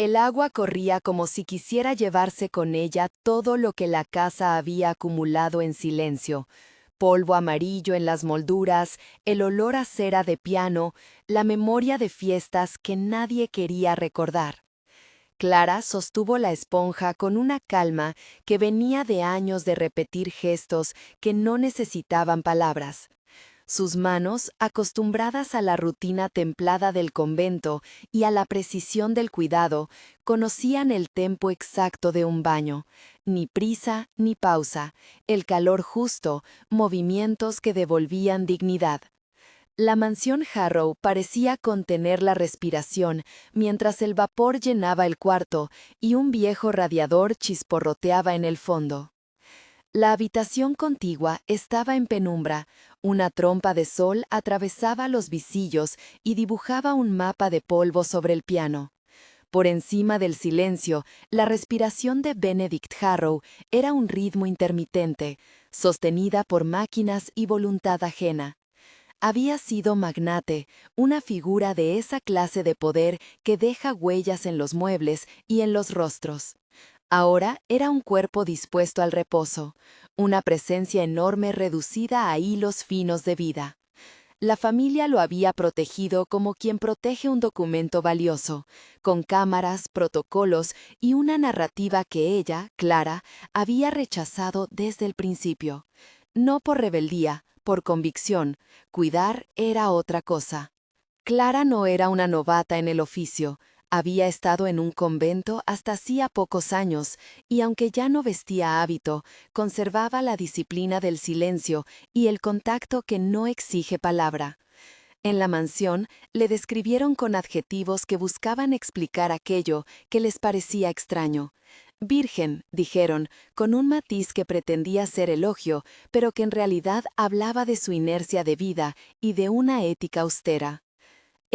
El agua corría como si quisiera llevarse con ella todo lo que la casa había acumulado en silencio. Polvo amarillo en las molduras, el olor a cera de piano, la memoria de fiestas que nadie quería recordar. Clara sostuvo la esponja con una calma que venía de años de repetir gestos que no necesitaban palabras. Sus manos, acostumbradas a la rutina templada del convento y a la precisión del cuidado, conocían el tempo exacto de un baño, ni prisa ni pausa, el calor justo, movimientos que devolvían dignidad. La mansión Harrow parecía contener la respiración mientras el vapor llenaba el cuarto y un viejo radiador chisporroteaba en el fondo. La habitación contigua estaba en penumbra, una trompa de sol atravesaba los visillos y dibujaba un mapa de polvo sobre el piano. Por encima del silencio, la respiración de Benedict Harrow era un ritmo intermitente, sostenida por máquinas y voluntad ajena. Había sido magnate, una figura de esa clase de poder que deja huellas en los muebles y en los rostros. Ahora era un cuerpo dispuesto al reposo, una presencia enorme reducida a hilos finos de vida. La familia lo había protegido como quien protege un documento valioso, con cámaras, protocolos y una narrativa que ella, Clara, había rechazado desde el principio. No por rebeldía, por convicción, cuidar era otra cosa. Clara no era una novata en el oficio. Había estado en un convento hasta hacía pocos años, y aunque ya no vestía hábito, conservaba la disciplina del silencio y el contacto que no exige palabra. En la mansión, le describieron con adjetivos que buscaban explicar aquello que les parecía extraño. Virgen, dijeron, con un matiz que pretendía ser elogio, pero que en realidad hablaba de su inercia de vida y de una ética austera.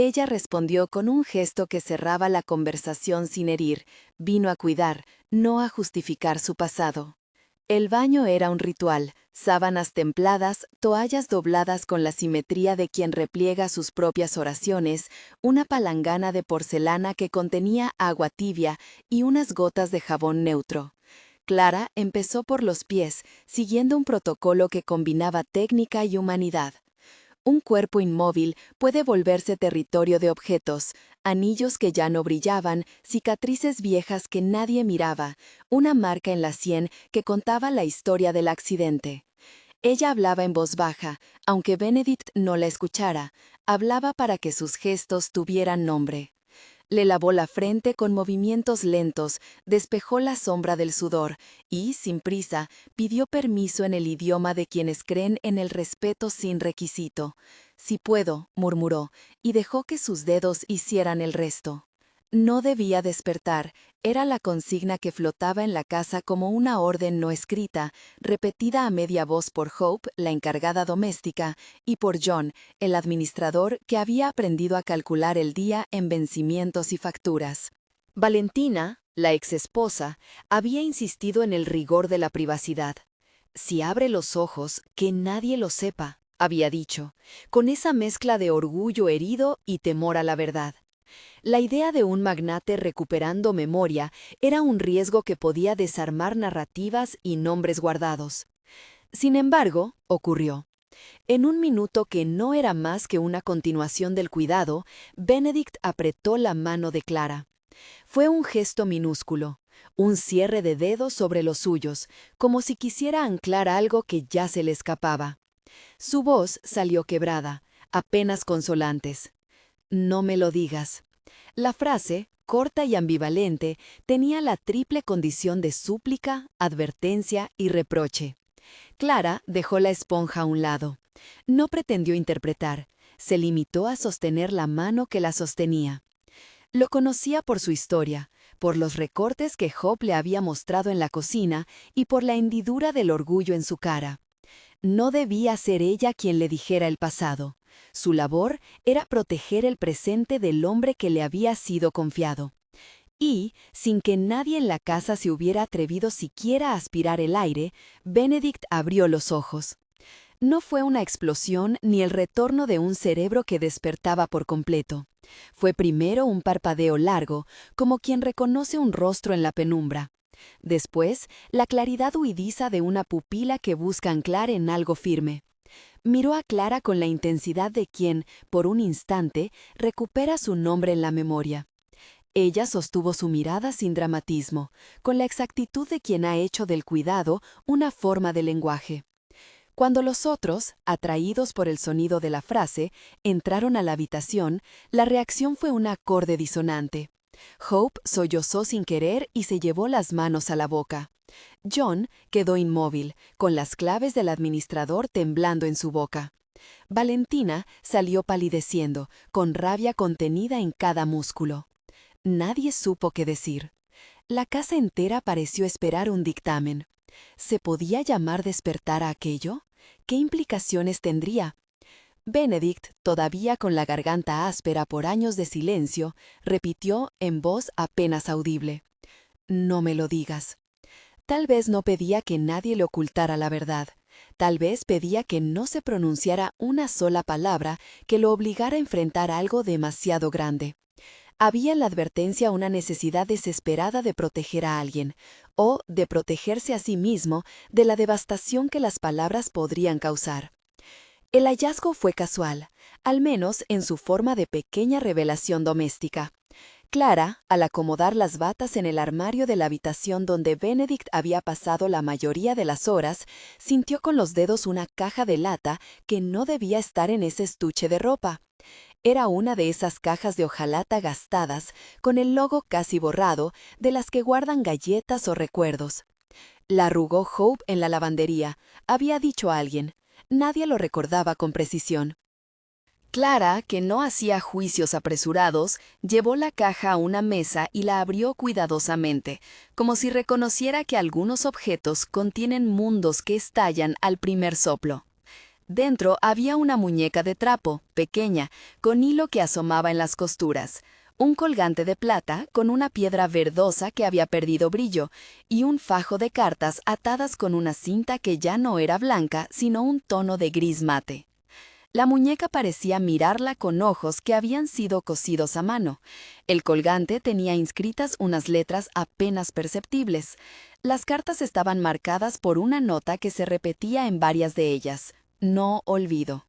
Ella respondió con un gesto que cerraba la conversación sin herir. Vino a cuidar, no a justificar su pasado. El baño era un ritual, sábanas templadas, toallas dobladas con la simetría de quien repliega sus propias oraciones, una palangana de porcelana que contenía agua tibia y unas gotas de jabón neutro. Clara empezó por los pies, siguiendo un protocolo que combinaba técnica y humanidad. Un cuerpo inmóvil puede volverse territorio de objetos, anillos que ya no brillaban, cicatrices viejas que nadie miraba, una marca en la sien que contaba la historia del accidente. Ella hablaba en voz baja, aunque Benedict no la escuchara, hablaba para que sus gestos tuvieran nombre. Le lavó la frente con movimientos lentos, despejó la sombra del sudor y, sin prisa, pidió permiso en el idioma de quienes creen en el respeto sin requisito. «Si puedo», murmuró, y dejó que sus dedos hicieran el resto. No debía despertar, era la consigna que flotaba en la casa como una orden no escrita, repetida a media voz por Hope, la encargada doméstica, y por John, el administrador que había aprendido a calcular el día en vencimientos y facturas. Valentina, la exesposa, había insistido en el rigor de la privacidad. «Si abre los ojos, que nadie lo sepa», había dicho, con esa mezcla de orgullo herido y temor a la verdad. La idea de un magnate recuperando memoria era un riesgo que podía desarmar narrativas y nombres guardados. Sin embargo, ocurrió. En un minuto que no era más que una continuación del cuidado, Benedict apretó la mano de Clara. Fue un gesto minúsculo, un cierre de dedos sobre los suyos, como si quisiera anclar algo que ya se le escapaba. Su voz salió quebrada, apenas consolantes. «No me lo digas». La frase, corta y ambivalente, tenía la triple condición de súplica, advertencia y reproche. Clara dejó la esponja a un lado. No pretendió interpretar, se limitó a sostener la mano que la sostenía. Lo conocía por su historia, por los recortes que Job le había mostrado en la cocina y por la hendidura del orgullo en su cara. No debía ser ella quien le dijera el pasado. Su labor era proteger el presente del hombre que le había sido confiado. Y, sin que nadie en la casa se hubiera atrevido siquiera a aspirar el aire, Benedict abrió los ojos. No fue una explosión ni el retorno de un cerebro que despertaba por completo. Fue primero un parpadeo largo, como quien reconoce un rostro en la penumbra. Después, la claridad huidiza de una pupila que busca anclar en algo firme. Miró a Clara con la intensidad de quien, por un instante, recupera su nombre en la memoria. Ella sostuvo su mirada sin dramatismo, con la exactitud de quien ha hecho del cuidado una forma de lenguaje. Cuando los otros, atraídos por el sonido de la frase, entraron a la habitación, la reacción fue un acorde disonante. Hope sollozó sin querer y se llevó las manos a la boca. John quedó inmóvil, con las claves del administrador temblando en su boca. Valentina salió palideciendo, con rabia contenida en cada músculo. Nadie supo qué decir. La casa entera pareció esperar un dictamen. ¿Se podía llamar despertar a aquello? ¿Qué implicaciones tendría? Benedict, todavía con la garganta áspera por años de silencio, repitió en voz apenas audible: «No me lo digas». Tal vez no pedía que nadie le ocultara la verdad. Tal vez pedía que no se pronunciara una sola palabra que lo obligara a enfrentar algo demasiado grande. Había en la advertencia una necesidad desesperada de proteger a alguien, o de protegerse a sí mismo de la devastación que las palabras podrían causar. El hallazgo fue casual, al menos en su forma de pequeña revelación doméstica. Clara, al acomodar las batas en el armario de la habitación donde Benedict había pasado la mayoría de las horas, sintió con los dedos una caja de lata que no debía estar en ese estuche de ropa. Era una de esas cajas de hojalata gastadas, con el logo casi borrado, de las que guardan galletas o recuerdos. La arrugó Hope en la lavandería, había dicho a alguien. Nadie lo recordaba con precisión. Clara, que no hacía juicios apresurados, llevó la caja a una mesa y la abrió cuidadosamente, como si reconociera que algunos objetos contienen mundos que estallan al primer soplo. Dentro había una muñeca de trapo, pequeña, con hilo que asomaba en las costuras, un colgante de plata con una piedra verdosa que había perdido brillo, y un fajo de cartas atadas con una cinta que ya no era blanca, sino un tono de gris mate. La muñeca parecía mirarla con ojos que habían sido cosidos a mano. El colgante tenía inscritas unas letras apenas perceptibles. Las cartas estaban marcadas por una nota que se repetía en varias de ellas: «No olvido».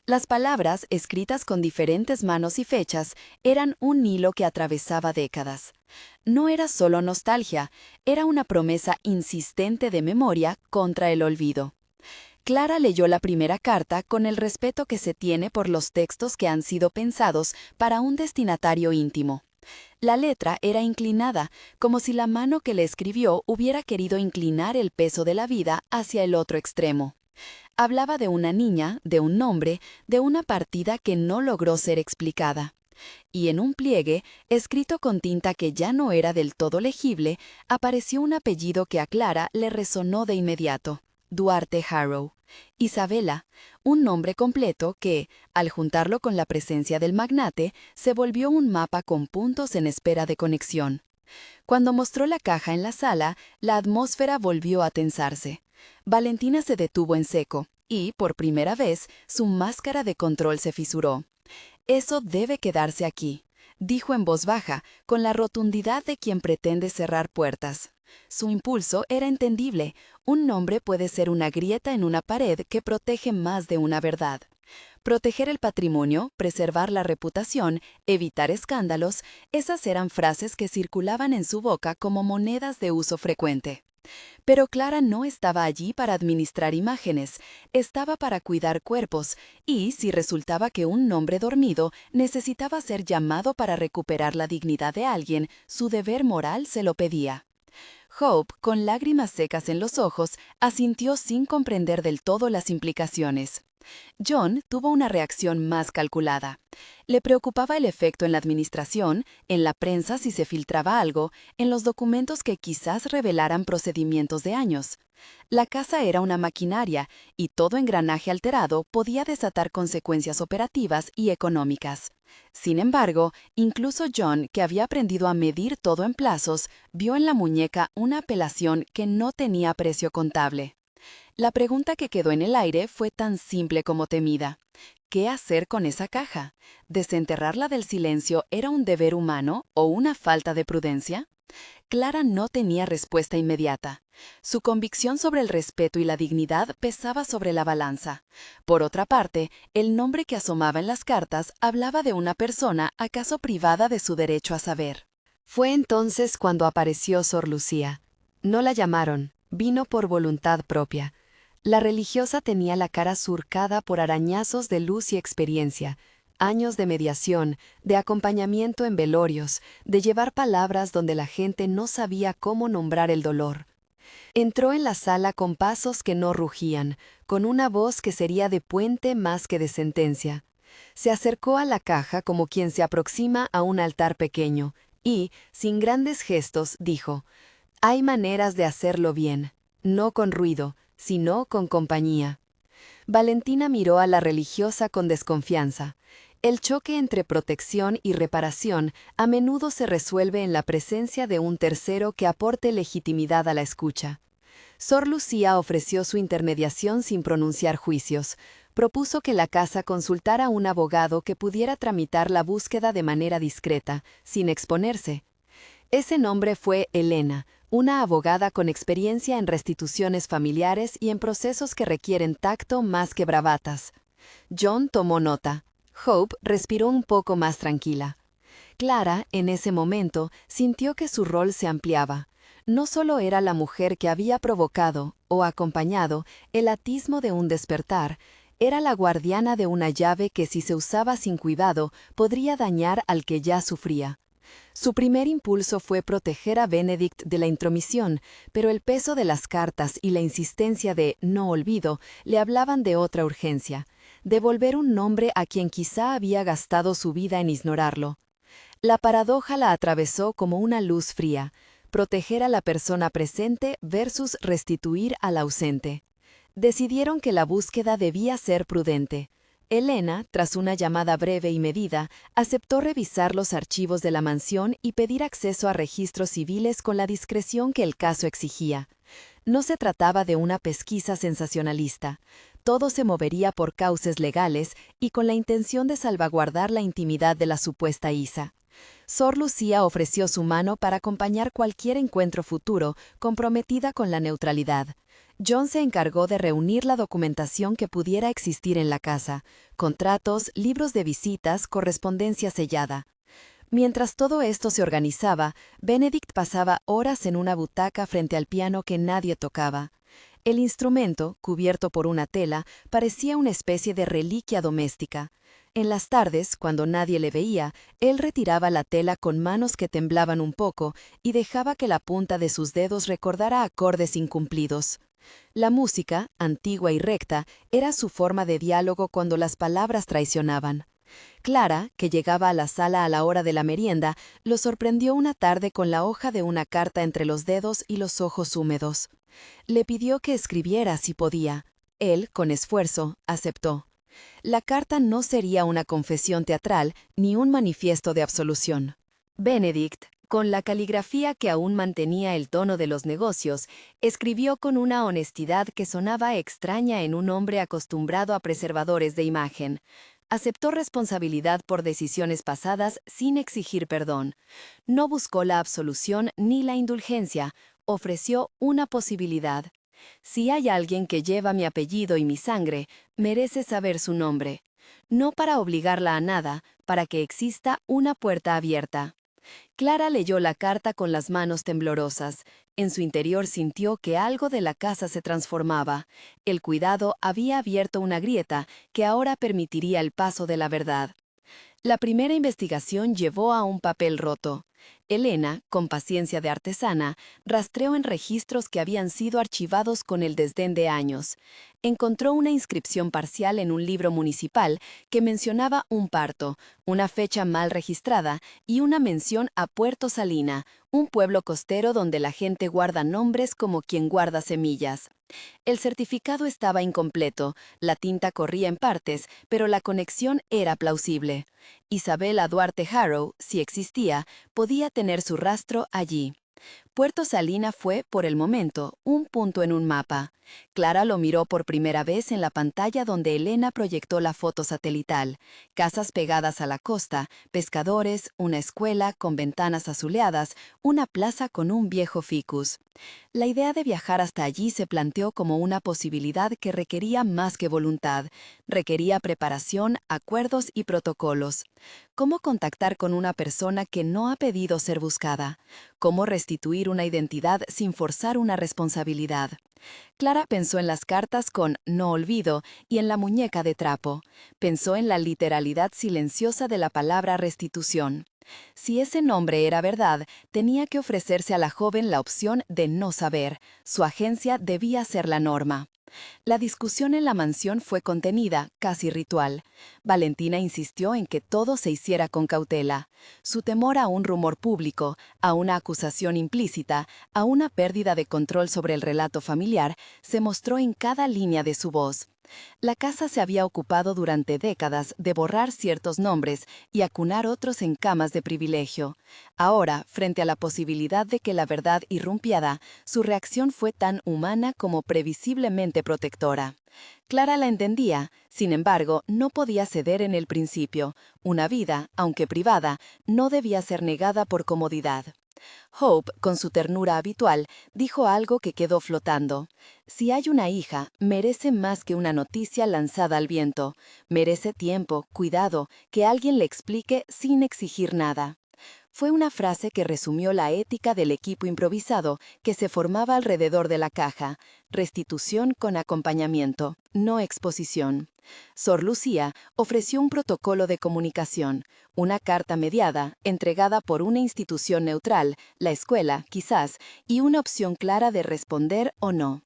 Las palabras, escritas con diferentes manos y fechas, eran un hilo que atravesaba décadas. No era solo nostalgia, era una promesa insistente de memoria contra el olvido. Clara leyó la primera carta con el respeto que se tiene por los textos que han sido pensados para un destinatario íntimo. La letra era inclinada, como si la mano que le escribió hubiera querido inclinar el peso de la vida hacia el otro extremo. Hablaba de una niña, de un nombre, de una partida que no logró ser explicada. Y en un pliegue, escrito con tinta que ya no era del todo legible, apareció un apellido que a Clara le resonó de inmediato: Duarte Harrow. Isabela, un nombre completo que, al juntarlo con la presencia del magnate, se volvió un mapa con puntos en espera de conexión. Cuando mostró la caja en la sala, la atmósfera volvió a tensarse. Valentina se detuvo en seco, y, por primera vez, su máscara de control se fisuró. «Eso debe quedarse aquí», dijo en voz baja, con la rotundidad de quien pretende cerrar puertas. Su impulso era entendible. Un nombre puede ser una grieta en una pared que protege más de una verdad. Proteger el patrimonio, preservar la reputación, evitar escándalos, esas eran frases que circulaban en su boca como monedas de uso frecuente. Pero Clara no estaba allí para administrar imágenes, estaba para cuidar cuerpos, y si resultaba que un nombre dormido necesitaba ser llamado para recuperar la dignidad de alguien, su deber moral se lo pedía. Hope, con lágrimas secas en los ojos, asintió sin comprender del todo las implicaciones. John tuvo una reacción más calculada. Le preocupaba el efecto en la administración, en la prensa si se filtraba algo, en los documentos que quizás revelaran procedimientos de años. La casa era una maquinaria, y todo engranaje alterado podía desatar consecuencias operativas y económicas. Sin embargo, incluso John, que había aprendido a medir todo en plazos, vio en la muñeca una apelación que no tenía precio contable. La pregunta que quedó en el aire fue tan simple como temida. ¿Qué hacer con esa caja? ¿Desenterrarla del silencio era un deber humano o una falta de prudencia? Clara no tenía respuesta inmediata. Su convicción sobre el respeto y la dignidad pesaba sobre la balanza. Por otra parte, el nombre que asomaba en las cartas hablaba de una persona acaso privada de su derecho a saber. Fue entonces cuando apareció Sor Lucía. No la llamaron, vino por voluntad propia. La religiosa tenía la cara surcada por arañazos de luz y experiencia, años de mediación, de acompañamiento en velorios, de llevar palabras donde la gente no sabía cómo nombrar el dolor. Entró en la sala con pasos que no rugían, con una voz que sería de puente más que de sentencia. Se acercó a la caja como quien se aproxima a un altar pequeño, y, sin grandes gestos, dijo: «Hay maneras de hacerlo bien, no con ruido, sino con compañía». Valentina miró a la religiosa con desconfianza. El choque entre protección y reparación a menudo se resuelve en la presencia de un tercero que aporte legitimidad a la escucha. Sor Lucía ofreció su intermediación sin pronunciar juicios. Propuso que la casa consultara a un abogado que pudiera tramitar la búsqueda de manera discreta, sin exponerse. Ese nombre fue Elena, una abogada con experiencia en restituciones familiares y en procesos que requieren tacto más que bravatas. John tomó nota. Hope respiró un poco más tranquila. Clara, en ese momento, sintió que su rol se ampliaba. No solo era la mujer que había provocado, o acompañado, el atismo de un despertar, era la guardiana de una llave que, si se usaba sin cuidado, podría dañar al que ya sufría. Su primer impulso fue proteger a Benedict de la intromisión, pero el peso de las cartas y la insistencia de «no olvido» le hablaban de otra urgencia: devolver un nombre a quien quizá había gastado su vida en ignorarlo. La paradoja la atravesó como una luz fría: proteger a la persona presente versus restituir al ausente. Decidieron que la búsqueda debía ser prudente. Elena, tras una llamada breve y medida, aceptó revisar los archivos de la mansión y pedir acceso a registros civiles con la discreción que el caso exigía. No se trataba de una pesquisa sensacionalista. Todo se movería por cauces legales y con la intención de salvaguardar la intimidad de la supuesta Isa. Sor Lucía ofreció su mano para acompañar cualquier encuentro futuro, comprometida con la neutralidad. John se encargó de reunir la documentación que pudiera existir en la casa: contratos, libros de visitas, correspondencia sellada. Mientras todo esto se organizaba, Benedict pasaba horas en una butaca frente al piano que nadie tocaba. El instrumento, cubierto por una tela, parecía una especie de reliquia doméstica. En las tardes, cuando nadie le veía, él retiraba la tela con manos que temblaban un poco y dejaba que la punta de sus dedos recordara acordes incumplidos. La música, antigua y recta, era su forma de diálogo cuando las palabras traicionaban. Clara, que llegaba a la sala a la hora de la merienda, lo sorprendió una tarde con la hoja de una carta entre los dedos y los ojos húmedos. Le pidió que escribiera si podía. Él, con esfuerzo, aceptó. La carta no sería una confesión teatral ni un manifiesto de absolución. Benedict, con la caligrafía que aún mantenía el tono de los negocios, escribió con una honestidad que sonaba extraña en un hombre acostumbrado a preservadores de imagen. Aceptó responsabilidad por decisiones pasadas sin exigir perdón. No buscó la absolución ni la indulgencia, ofreció una posibilidad. Si hay alguien que lleva mi apellido y mi sangre, merece saber su nombre. No para obligarla a nada, para que exista una puerta abierta. Clara leyó la carta con las manos temblorosas. En su interior sintió que algo de la casa se transformaba. El cuidado había abierto una grieta que ahora permitiría el paso de la verdad. La primera investigación llevó a un papel roto. Elena, con paciencia de artesana, rastreó en registros que habían sido archivados con el desdén de años. Encontró una inscripción parcial en un libro municipal que mencionaba un parto, una fecha mal registrada y una mención a Puerto Salina, un pueblo costero donde la gente guarda nombres como quien guarda semillas. El certificado estaba incompleto, la tinta corría en partes, pero la conexión era plausible. Isabella Duarte Harrow, si existía, podía tener su rastro allí. Puerto Salina fue, por el momento, un punto en un mapa. Clara lo miró por primera vez en la pantalla donde Elena proyectó la foto satelital. Casas pegadas a la costa, pescadores, una escuela con ventanas azuleadas, una plaza con un viejo ficus. La idea de viajar hasta allí se planteó como una posibilidad que requería más que voluntad. Requería preparación, acuerdos y protocolos. ¿Cómo contactar con una persona que no ha pedido ser buscada? ¿Cómo restituir una identidad sin forzar una responsabilidad? Clara pensó en las cartas con "no olvido" y en la muñeca de trapo. Pensó en la literalidad silenciosa de la palabra restitución. Si ese nombre era verdad, tenía que ofrecerse a la joven la opción de no saber. Su agencia debía ser la norma. La discusión en la mansión fue contenida, casi ritual. Valentina insistió en que todo se hiciera con cautela. Su temor a un rumor público, a una acusación implícita, a una pérdida de control sobre el relato familiar, se mostró en cada línea de su voz. La casa se había ocupado durante décadas de borrar ciertos nombres y acunar otros en camas de privilegio. Ahora, frente a la posibilidad de que la verdad irrumpiera, su reacción fue tan humana como previsiblemente protectora. Clara la entendía, sin embargo, no podía ceder en el principio. Una vida, aunque privada, no debía ser negada por comodidad. Hope, con su ternura habitual, dijo algo que quedó flotando. Si hay una hija, merece más que una noticia lanzada al viento. Merece tiempo, cuidado, que alguien le explique sin exigir nada. Fue una frase que resumió la ética del equipo improvisado que se formaba alrededor de la caja. Restitución con acompañamiento, no exposición. Sor Lucía ofreció un protocolo de comunicación, una carta mediada, entregada por una institución neutral, la escuela, quizás, y una opción clara de responder o no.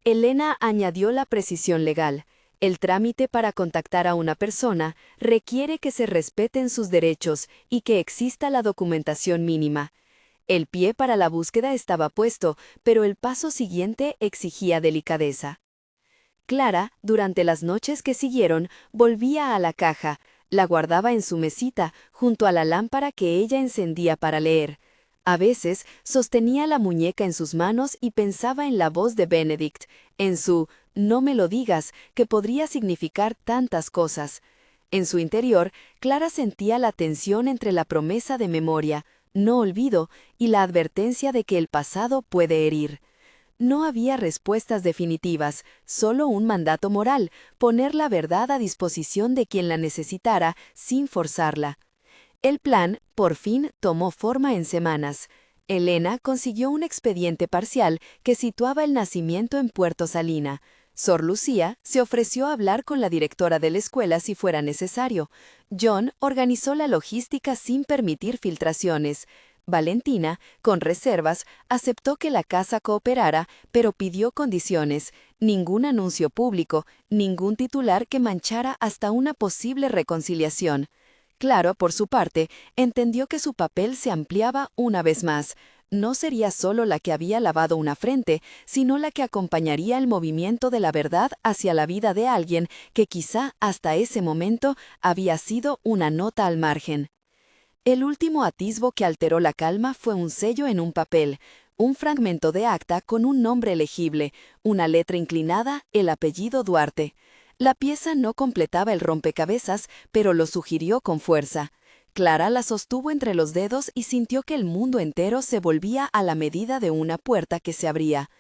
Elena añadió la precisión legal. El trámite para contactar a una persona requiere que se respeten sus derechos y que exista la documentación mínima. El pie para la búsqueda estaba puesto, pero el paso siguiente exigía delicadeza. Clara, durante las noches que siguieron, volvía a la caja, la guardaba en su mesita, junto a la lámpara que ella encendía para leer. A veces sostenía la muñeca en sus manos y pensaba en la voz de Benedict, en su "no me lo digas", que podría significar tantas cosas. En su interior, Clara sentía la tensión entre la promesa de memoria, no olvido, y la advertencia de que el pasado puede herir. No había respuestas definitivas, solo un mandato moral, poner la verdad a disposición de quien la necesitara sin forzarla. El plan, por fin, tomó forma en semanas. Elena consiguió un expediente parcial que situaba el nacimiento en Puerto Salina. Sor Lucía se ofreció a hablar con la directora de la escuela si fuera necesario. John organizó la logística sin permitir filtraciones. Valentina, con reservas, aceptó que la casa cooperara, pero pidió condiciones: ningún anuncio público, ningún titular que manchara hasta una posible reconciliación. Claro, por su parte, entendió que su papel se ampliaba una vez más. No sería solo la que había lavado una frente, sino la que acompañaría el movimiento de la verdad hacia la vida de alguien que quizá hasta ese momento había sido una nota al margen. El último atisbo que alteró la calma fue un sello en un papel, un fragmento de acta con un nombre legible, una letra inclinada, el apellido Duarte. La pieza no completaba el rompecabezas, pero lo sugirió con fuerza. Clara la sostuvo entre los dedos y sintió que el mundo entero se volvía a la medida de una puerta que se abría.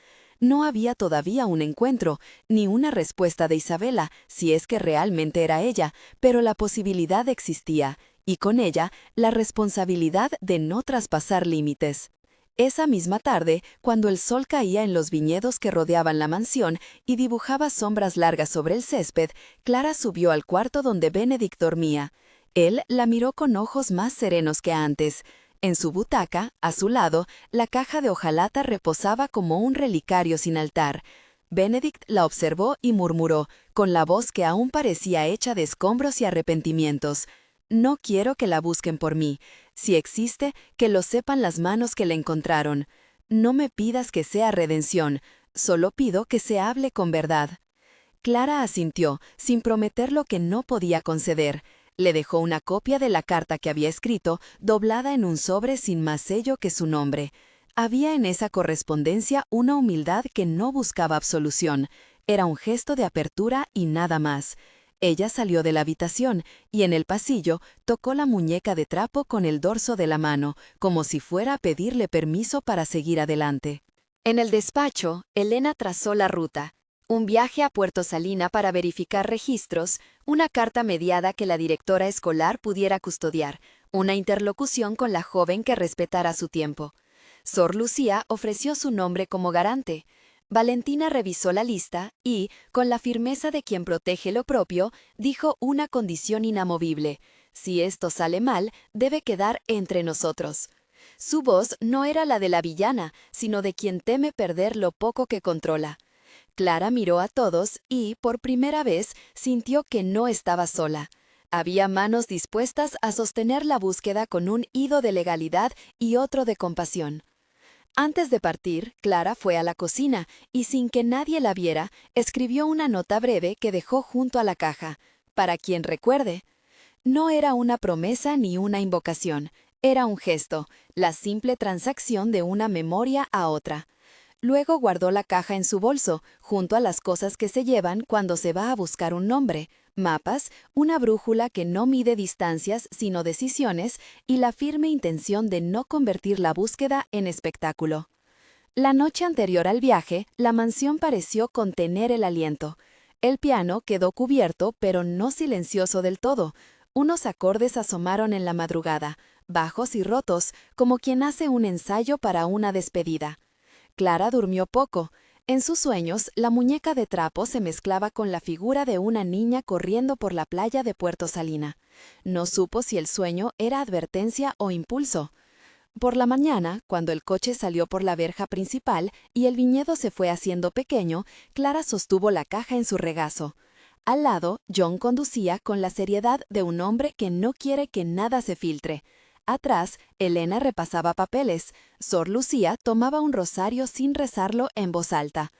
No había todavía un encuentro, ni una respuesta de Isabela, si es que realmente era ella, pero la posibilidad existía, y con ella la responsabilidad de no traspasar límites. Esa misma tarde, cuando el sol caía en los viñedos que rodeaban la mansión y dibujaba sombras largas sobre el césped, Clara subió al cuarto donde Benedict dormía. Él la miró con ojos más serenos que antes. En su butaca, a su lado, la caja de hojalata reposaba como un relicario sin altar. Benedict la observó y murmuró, con la voz que aún parecía hecha de escombros y arrepentimientos: «No quiero que la busquen por mí. Si existe, que lo sepan las manos que la encontraron. No me pidas que sea redención, solo pido que se hable con verdad». Clara asintió, sin prometer lo que no podía conceder. Le dejó una copia de la carta que había escrito, doblada en un sobre sin más sello que su nombre. Había en esa correspondencia una humildad que no buscaba absolución. Era un gesto de apertura y nada más. Ella salió de la habitación y en el pasillo tocó la muñeca de trapo con el dorso de la mano, como si fuera a pedirle permiso para seguir adelante. En el despacho, Elena trazó la ruta. Un viaje a Puerto Salina para verificar registros, una carta mediada que la directora escolar pudiera custodiar, una interlocución con la joven que respetara su tiempo. Sor Lucía ofreció su nombre como garante. Valentina revisó la lista y, con la firmeza de quien protege lo propio, dijo una condición inamovible: si esto sale mal, debe quedar entre nosotros. Su voz no era la de la villana, sino de quien teme perder lo poco que controla. Clara miró a todos y, por primera vez, sintió que no estaba sola. Había manos dispuestas a sostener la búsqueda con un hido de legalidad y otro de compasión. Antes de partir, Clara fue a la cocina y, sin que nadie la viera, escribió una nota breve que dejó junto a la caja. Para quien recuerde. No era una promesa ni una invocación, era un gesto, la simple transacción de una memoria a otra. Luego guardó la caja en su bolso, junto a las cosas que se llevan cuando se va a buscar un nombre: mapas, una brújula que no mide distancias sino decisiones y la firme intención de no convertir la búsqueda en espectáculo. La noche anterior al viaje, la mansión pareció contener el aliento. El piano quedó cubierto, pero no silencioso del todo. Unos acordes asomaron en la madrugada, bajos y rotos, como quien hace un ensayo para una despedida. Clara durmió poco. En sus sueños, la muñeca de trapo se mezclaba con la figura de una niña corriendo por la playa de Puerto Salina. No supo si el sueño era advertencia o impulso. Por la mañana, cuando el coche salió por la verja principal y el viñedo se fue haciendo pequeño, Clara sostuvo la caja en su regazo. Al lado, John conducía con la seriedad de un hombre que no quiere que nada se filtre. Atrás, Elena repasaba papeles. Sor Lucía tomaba un rosario sin rezarlo en voz alta.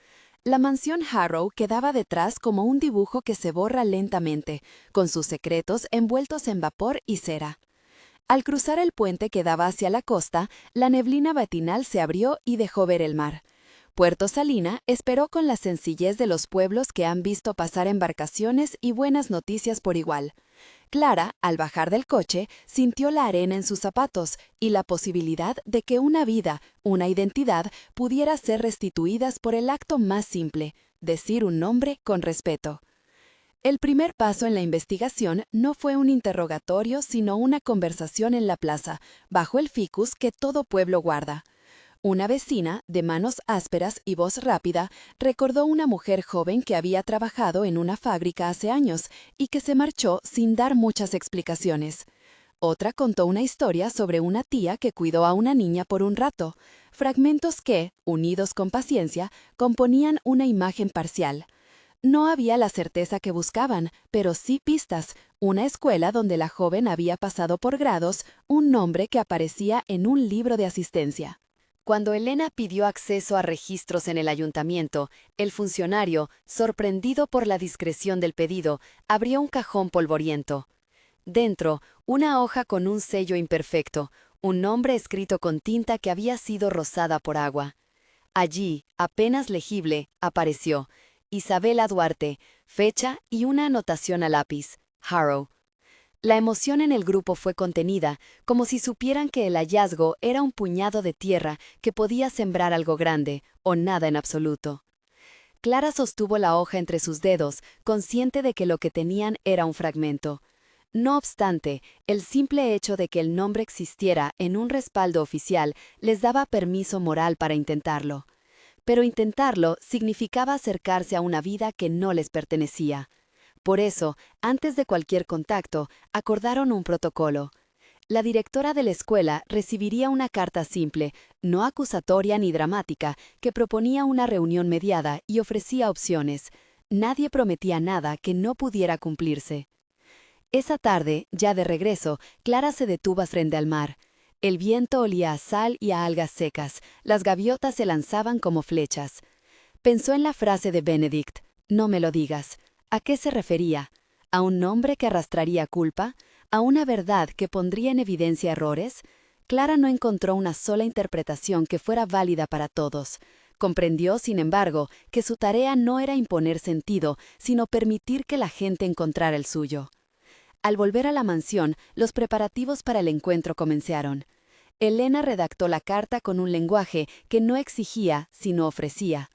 La mansión Harrow quedaba detrás como un dibujo que se borra lentamente, con sus secretos envueltos en vapor y cera. Al cruzar el puente que daba hacia la costa, la neblina matinal se abrió y dejó ver el mar. Puerto Salina esperó con la sencillez de los pueblos que han visto pasar embarcaciones y buenas noticias por igual. Clara, al bajar del coche, sintió la arena en sus zapatos y la posibilidad de que una vida, una identidad, pudiera ser restituidas por el acto más simple: decir un nombre con respeto. El primer paso en la investigación no fue un interrogatorio, sino una conversación en la plaza, bajo el ficus que todo pueblo guarda. Una vecina, de manos ásperas y voz rápida, recordó una mujer joven que había trabajado en una fábrica hace años y que se marchó sin dar muchas explicaciones. Otra contó una historia sobre una tía que cuidó a una niña por un rato, fragmentos que, unidos con paciencia, componían una imagen parcial. No había la certeza que buscaban, pero sí pistas: una escuela donde la joven había pasado por grados, un nombre que aparecía en un libro de asistencia. Cuando Elena pidió acceso a registros en el ayuntamiento, el funcionario, sorprendido por la discreción del pedido, abrió un cajón polvoriento. Dentro, una hoja con un sello imperfecto, un nombre escrito con tinta que había sido rozada por agua. Allí, apenas legible, apareció: Isabela Duarte, fecha y una anotación a lápiz: Harrow. La emoción en el grupo fue contenida, como si supieran que el hallazgo era un puñado de tierra que podía sembrar algo grande, o nada en absoluto. Clara sostuvo la hoja entre sus dedos, consciente de que lo que tenían era un fragmento. No obstante, el simple hecho de que el nombre existiera en un respaldo oficial les daba permiso moral para intentarlo. Pero intentarlo significaba acercarse a una vida que no les pertenecía. Por eso, antes de cualquier contacto, acordaron un protocolo. La directora de la escuela recibiría una carta simple, no acusatoria ni dramática, que proponía una reunión mediada y ofrecía opciones. Nadie prometía nada que no pudiera cumplirse. Esa tarde, ya de regreso, Clara se detuvo frente al mar. El viento olía a sal y a algas secas, las gaviotas se lanzaban como flechas. Pensó en la frase de Benedict: «No me lo digas». ¿A qué se refería? ¿A un nombre que arrastraría culpa? ¿A una verdad que pondría en evidencia errores? Clara no encontró una sola interpretación que fuera válida para todos. Comprendió, sin embargo, que su tarea no era imponer sentido, sino permitir que la gente encontrara el suyo. Al volver a la mansión, los preparativos para el encuentro comenzaron. Elena redactó la carta con un lenguaje que no exigía, sino ofrecía.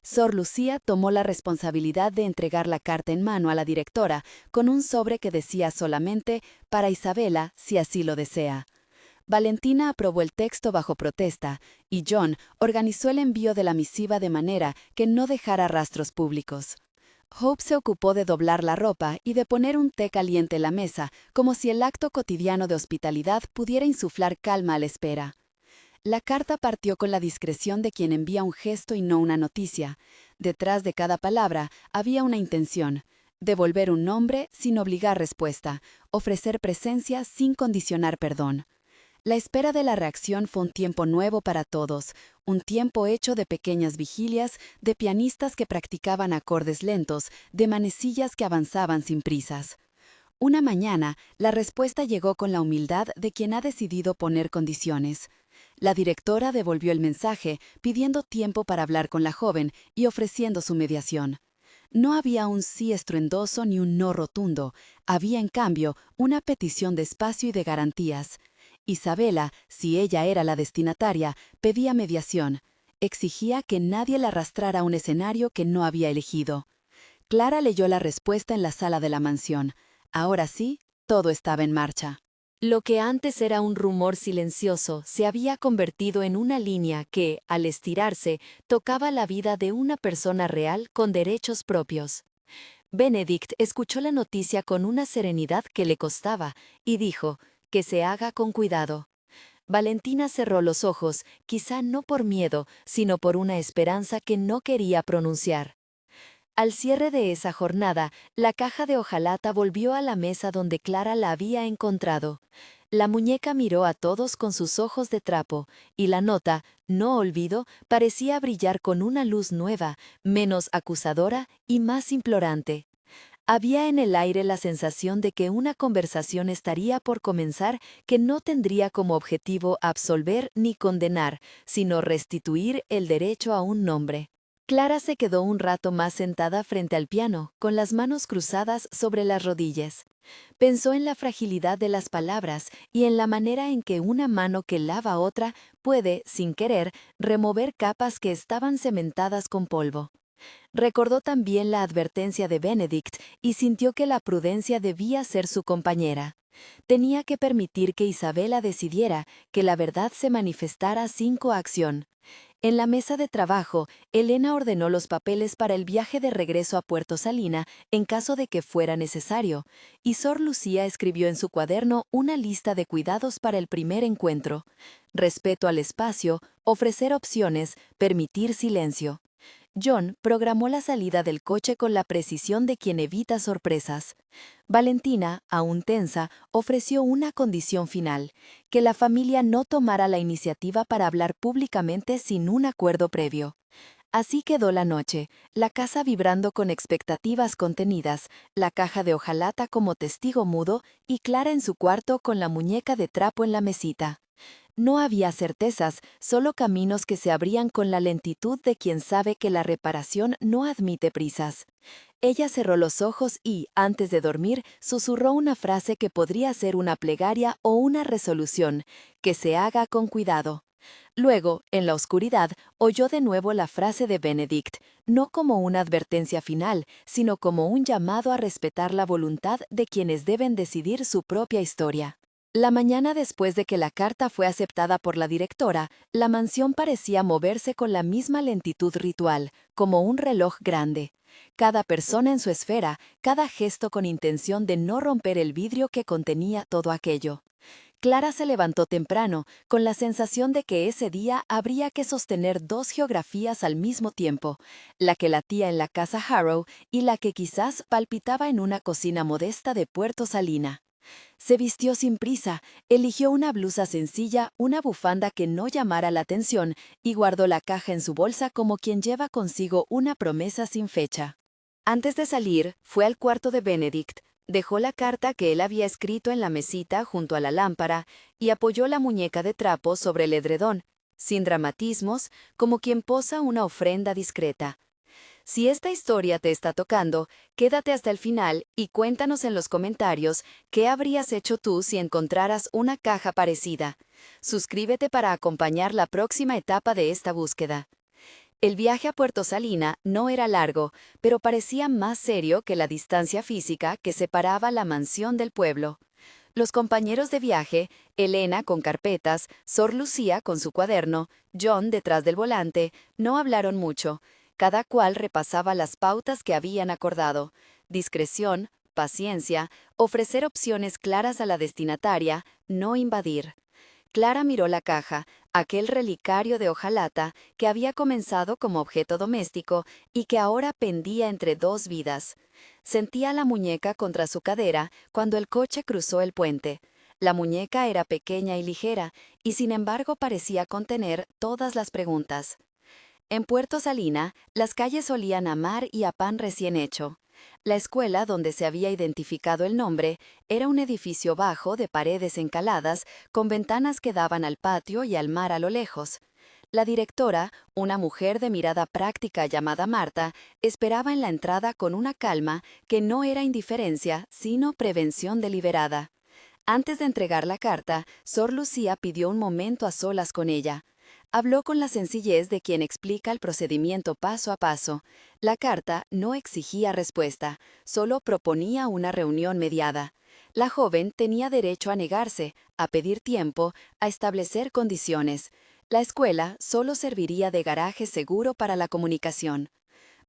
Sor Lucía tomó la responsabilidad de entregar la carta en mano a la directora, con un sobre que decía solamente «para Isabela, si así lo desea». Valentina aprobó el texto bajo protesta, y John organizó el envío de la misiva de manera que no dejara rastros públicos. Hope se ocupó de doblar la ropa y de poner un té caliente en la mesa, como si el acto cotidiano de hospitalidad pudiera insuflar calma a la espera. La carta partió con la discreción de quien envía un gesto y no una noticia. Detrás de cada palabra había una intención: devolver un nombre sin obligar respuesta, ofrecer presencia sin condicionar perdón. La espera de la reacción fue un tiempo nuevo para todos, un tiempo hecho de pequeñas vigilias, de pianistas que practicaban acordes lentos, de manecillas que avanzaban sin prisas. Una mañana, la respuesta llegó con la humildad de quien ha decidido poner condiciones. La directora devolvió el mensaje, pidiendo tiempo para hablar con la joven y ofreciendo su mediación. No había un sí estruendoso ni un no rotundo, había en cambio una petición de espacio y de garantías. Isabela, si ella era la destinataria, pedía mediación. Exigía que nadie la arrastrara a un escenario que no había elegido. Clara leyó la respuesta en la sala de la mansión. Ahora sí, todo estaba en marcha. Lo que antes era un rumor silencioso se había convertido en una línea que, al estirarse, tocaba la vida de una persona real con derechos propios. Benedict escuchó la noticia con una serenidad que le costaba y dijo: «que se haga con cuidado». Valentina cerró los ojos, quizá no por miedo, sino por una esperanza que no quería pronunciar. Al cierre de esa jornada, la caja de hojalata volvió a la mesa donde Clara la había encontrado. La muñeca miró a todos con sus ojos de trapo, y la nota, «no olvido», parecía brillar con una luz nueva, menos acusadora y más implorante. Había en el aire la sensación de que una conversación estaría por comenzar que no tendría como objetivo absolver ni condenar, sino restituir el derecho a un nombre. Clara se quedó un rato más sentada frente al piano, con las manos cruzadas sobre las rodillas. Pensó en la fragilidad de las palabras y en la manera en que una mano que lava otra puede, sin querer, remover capas que estaban cementadas con polvo. Recordó también la advertencia de Benedict y sintió que la prudencia debía ser su compañera. Tenía que permitir que Isabela decidiera, que la verdad se manifestara sin coacción. En la mesa de trabajo, Elena ordenó los papeles para el viaje de regreso a Puerto Salina en caso de que fuera necesario, y Sor Lucía escribió en su cuaderno una lista de cuidados para el primer encuentro: respeto al espacio, ofrecer opciones, permitir silencio. John programó la salida del coche con la precisión de quien evita sorpresas. Valentina, aún tensa, ofreció una condición final: que la familia no tomara la iniciativa para hablar públicamente sin un acuerdo previo. Así quedó la noche, la casa vibrando con expectativas contenidas, la caja de hojalata como testigo mudo y Clara en su cuarto con la muñeca de trapo en la mesita. No había certezas, solo caminos que se abrían con la lentitud de quien sabe que la reparación no admite prisas. Ella cerró los ojos y, antes de dormir, susurró una frase que podría ser una plegaria o una resolución: que se haga con cuidado. Luego, en la oscuridad, oyó de nuevo la frase de Benedict, no como una advertencia final, sino como un llamado a respetar la voluntad de quienes deben decidir su propia historia. La mañana después de que la carta fue aceptada por la directora, la mansión parecía moverse con la misma lentitud ritual, como un reloj grande. Cada persona en su esfera, cada gesto con intención de no romper el vidrio que contenía todo aquello. Clara se levantó temprano, con la sensación de que ese día habría que sostener dos geografías al mismo tiempo: la que latía en la casa Harrow y la que quizás palpitaba en una cocina modesta de Puerto Salina. Se vistió sin prisa, eligió una blusa sencilla, una bufanda que no llamara la atención y guardó la caja en su bolsa como quien lleva consigo una promesa sin fecha. Antes de salir, fue al cuarto de Benedict, Dejó la carta que él había escrito en la mesita junto a la lámpara y apoyó la muñeca de trapo sobre el edredón, sin dramatismos, como quien posa una ofrenda discreta. Si esta historia te está tocando, quédate hasta el final y cuéntanos en los comentarios qué habrías hecho tú si encontraras una caja parecida. Suscríbete para acompañar la próxima etapa de esta búsqueda. El viaje a Puerto Salina no era largo, pero parecía más serio que la distancia física que separaba la mansión del pueblo. Los compañeros de viaje, Elena con carpetas, Sor Lucía con su cuaderno, John detrás del volante, no hablaron mucho. Cada cual repasaba las pautas que habían acordado: discreción, paciencia, ofrecer opciones claras a la destinataria, no invadir. Clara miró la caja, aquel relicario de hojalata que había comenzado como objeto doméstico y que ahora pendía entre dos vidas. Sentía la muñeca contra su cadera cuando el coche cruzó el puente. La muñeca era pequeña y ligera, y sin embargo parecía contener todas las preguntas. En Puerto Salina, las calles olían a mar y a pan recién hecho. La escuela donde se había identificado el nombre era un edificio bajo de paredes encaladas con ventanas que daban al patio y al mar a lo lejos. La directora, una mujer de mirada práctica llamada Marta, esperaba en la entrada con una calma que no era indiferencia, sino prevención deliberada. Antes de entregar la carta, Sor Lucía pidió un momento a solas con ella. Habló con la sencillez de quien explica el procedimiento paso a paso. La carta no exigía respuesta, solo proponía una reunión mediada. La joven tenía derecho a negarse, a pedir tiempo, a establecer condiciones. La escuela solo serviría de garaje seguro para la comunicación.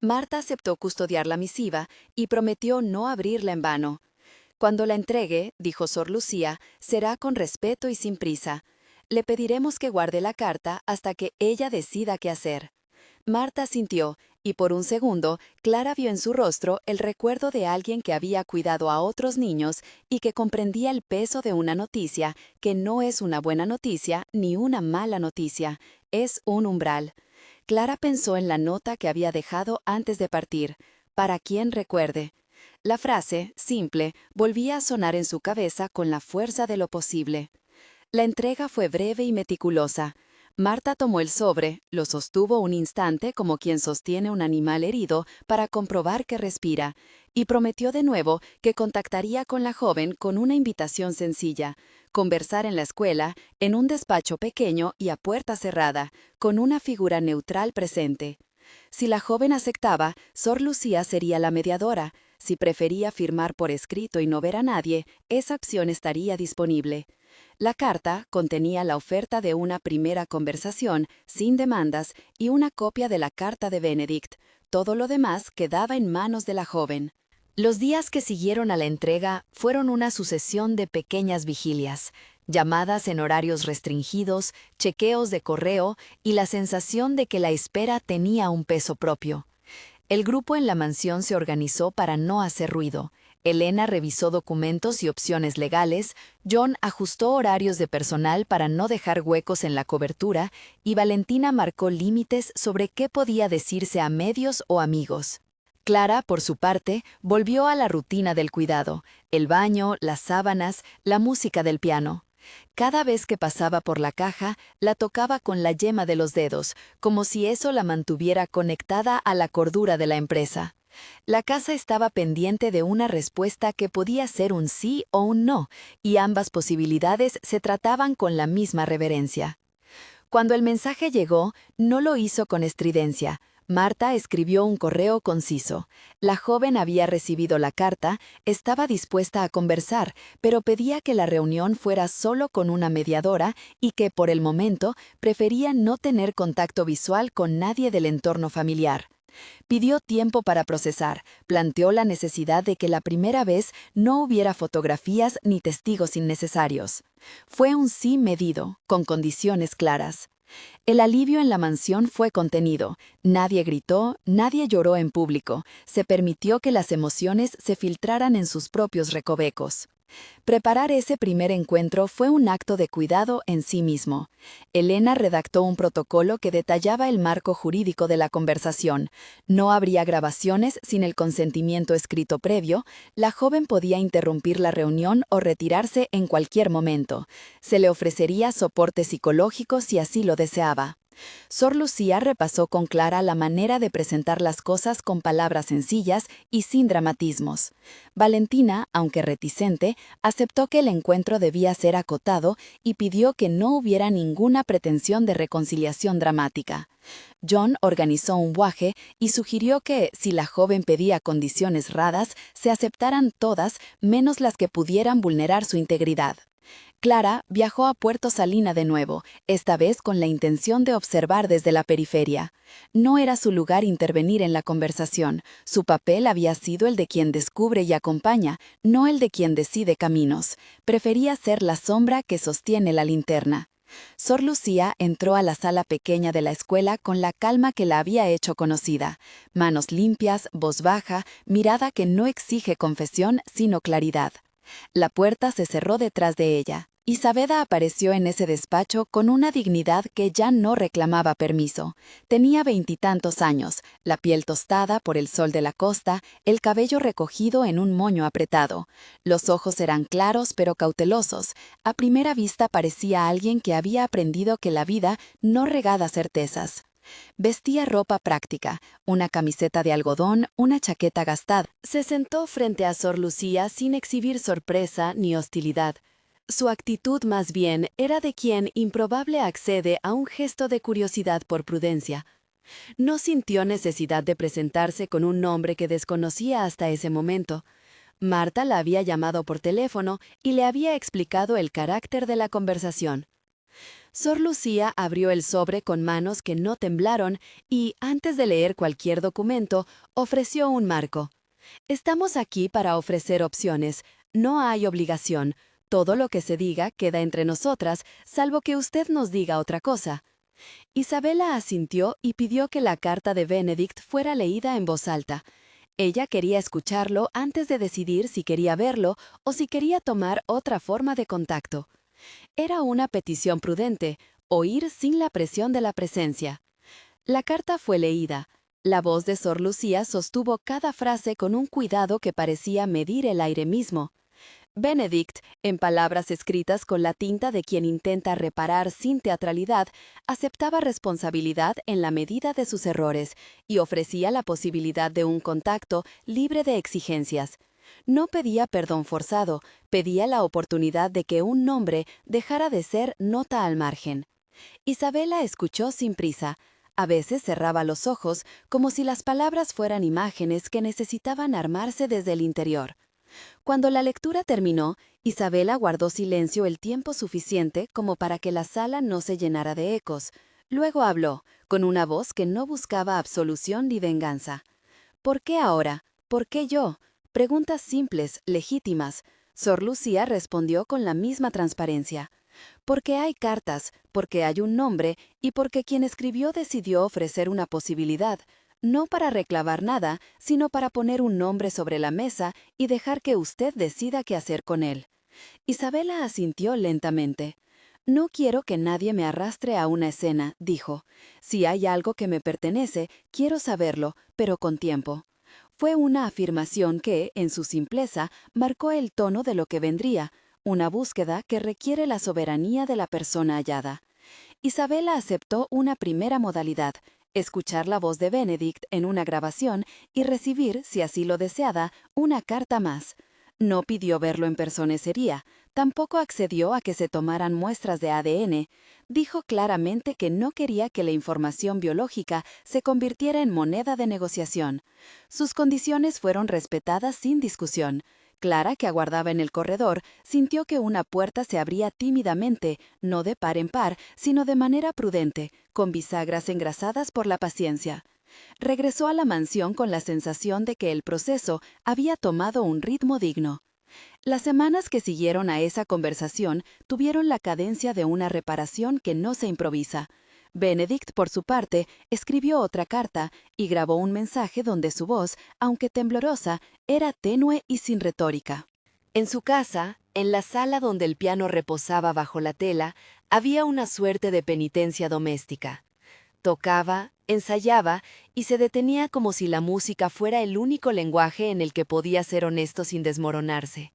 Marta aceptó custodiar la misiva y prometió no abrirla en vano. Cuando la entregue, dijo Sor Lucía, será con respeto y sin prisa. Le pediremos que guarde la carta hasta que ella decida qué hacer. Marta sintió, y por un segundo, Clara vio en su rostro el recuerdo de alguien que había cuidado a otros niños y que comprendía el peso de una noticia que no es una buena noticia ni una mala noticia, es un umbral. Clara pensó en la nota que había dejado antes de partir, para quien recuerde. La frase, simple, volvía a sonar en su cabeza con la fuerza de lo posible. La entrega fue breve y meticulosa. Marta tomó el sobre, lo sostuvo un instante como quien sostiene un animal herido para comprobar que respira, y prometió de nuevo que contactaría con la joven con una invitación sencilla: conversar en la escuela, en un despacho pequeño y a puerta cerrada, con una figura neutral presente. Si la joven aceptaba, Sor Lucía sería la mediadora. Si prefería firmar por escrito y no ver a nadie, esa opción estaría disponible. La carta contenía la oferta de una primera conversación, sin demandas, y una copia de la carta de Benedict. Todo lo demás quedaba en manos de la joven. Los días que siguieron a la entrega fueron una sucesión de pequeñas vigilias, llamadas en horarios restringidos, chequeos de correo y la sensación de que la espera tenía un peso propio. El grupo en la mansión se organizó para no hacer ruido. Elena revisó documentos y opciones legales, John ajustó horarios de personal para no dejar huecos en la cobertura y Valentina marcó límites sobre qué podía decirse a medios o amigos. Clara, por su parte, volvió a la rutina del cuidado: el baño, las sábanas, la música del piano. Cada vez que pasaba por la caja, la tocaba con la yema de los dedos, como si eso la mantuviera conectada a la cordura de la empresa. La casa estaba pendiente de una respuesta que podía ser un sí o un no, y ambas posibilidades se trataban con la misma reverencia. Cuando el mensaje llegó, no lo hizo con estridencia. Marta escribió un correo conciso. La joven había recibido la carta, estaba dispuesta a conversar, pero pedía que la reunión fuera solo con una mediadora y que, por el momento, prefería no tener contacto visual con nadie del entorno familiar. Pidió tiempo para procesar, planteó la necesidad de que la primera vez no hubiera fotografías ni testigos innecesarios. Fue un sí medido, con condiciones claras. El alivio en la mansión fue contenido. Nadie gritó, nadie lloró en público. Se permitió que las emociones se filtraran en sus propios recovecos. Preparar ese primer encuentro fue un acto de cuidado en sí mismo. Elena redactó un protocolo que detallaba el marco jurídico de la conversación. No habría grabaciones sin el consentimiento escrito previo, la joven podía interrumpir la reunión o retirarse en cualquier momento. Se le ofrecería soporte psicológico si así lo deseaba. Sor Lucía repasó con Clara la manera de presentar las cosas con palabras sencillas y sin dramatismos. Valentina, aunque reticente, aceptó que el encuentro debía ser acotado y pidió que no hubiera ninguna pretensión de reconciliación dramática. John organizó un guaje y sugirió que, si la joven pedía condiciones raras, se aceptaran todas menos las que pudieran vulnerar su integridad. Clara viajó a Puerto Salina de nuevo, esta vez con la intención de observar desde la periferia. No era su lugar intervenir en la conversación, su papel había sido el de quien descubre y acompaña, no el de quien decide caminos. Prefería ser la sombra que sostiene la linterna. Sor Lucía entró a la sala pequeña de la escuela con la calma que la había hecho conocida. Manos limpias, voz baja, mirada que no exige confesión sino claridad. La puerta se cerró detrás de ella. Y Saavedra apareció en ese despacho con una dignidad que ya no reclamaba permiso. Tenía 20 años, la piel tostada por el sol de la costa, el cabello recogido en un moño apretado. Los ojos eran claros pero cautelosos. A primera vista parecía alguien que había aprendido que la vida no regala certezas. Vestía ropa práctica, una camiseta de algodón, una chaqueta gastada. Se sentó frente a Sor Lucía sin exhibir sorpresa ni hostilidad. Su actitud más bien era de quien improbable accede a un gesto de curiosidad por prudencia. No sintió necesidad de presentarse con un nombre que desconocía hasta ese momento. Marta la había llamado por teléfono y le había explicado el carácter de la conversación. Sor Lucía abrió el sobre con manos que no temblaron y, antes de leer cualquier documento, ofreció un marco. Estamos aquí para ofrecer opciones. No hay obligación. Todo lo que se diga queda entre nosotras, salvo que usted nos diga otra cosa. Isabela asintió y pidió que la carta de Benedict fuera leída en voz alta. Ella quería escucharlo antes de decidir si quería verlo o si quería tomar otra forma de contacto. Era una petición prudente, oír sin la presión de la presencia. La carta fue leída. La voz de Sor Lucía sostuvo cada frase con un cuidado que parecía medir el aire mismo. Benedict, en palabras escritas con la tinta de quien intenta reparar sin teatralidad, aceptaba responsabilidad en la medida de sus errores y ofrecía la posibilidad de un contacto libre de exigencias. No pedía perdón forzado, pedía la oportunidad de que un nombre dejara de ser nota al margen. Isabela escuchó sin prisa. A veces cerraba los ojos como si las palabras fueran imágenes que necesitaban armarse desde el interior. Cuando la lectura terminó, Isabela guardó silencio el tiempo suficiente como para que la sala no se llenara de ecos. Luego habló, con una voz que no buscaba absolución ni venganza. ¿Por qué ahora? ¿Por qué yo? Preguntas simples, legítimas. Sor Lucía respondió con la misma transparencia. Porque hay cartas, porque hay un nombre y porque quien escribió decidió ofrecer una posibilidad, no para reclamar nada, sino para poner un nombre sobre la mesa y dejar que usted decida qué hacer con él. Isabela asintió lentamente. No quiero que nadie me arrastre a una escena, dijo. Si hay algo que me pertenece, quiero saberlo, pero con tiempo. Fue una afirmación que, en su simpleza, marcó el tono de lo que vendría, una búsqueda que requiere la soberanía de la persona hallada. Isabela aceptó una primera modalidad, escuchar la voz de Benedict en una grabación y recibir, si así lo deseaba, una carta más. No pidió verlo en personería, tampoco accedió a que se tomaran muestras de ADN. Dijo claramente que no quería que la información biológica se convirtiera en moneda de negociación. Sus condiciones fueron respetadas sin discusión. Clara, que aguardaba en el corredor, sintió que una puerta se abría tímidamente, no de par en par, sino de manera prudente, con bisagras engrasadas por la paciencia. Regresó a la mansión con la sensación de que el proceso había tomado un ritmo digno. Las semanas que siguieron a esa conversación tuvieron la cadencia de una reparación que no se improvisa. Benedict, por su parte, escribió otra carta y grabó un mensaje donde su voz, aunque temblorosa, era tenue y sin retórica. En su casa, en la sala donde el piano reposaba bajo la tela, había una suerte de penitencia doméstica. Tocaba, ensayaba y se detenía como si la música fuera el único lenguaje en el que podía ser honesto sin desmoronarse.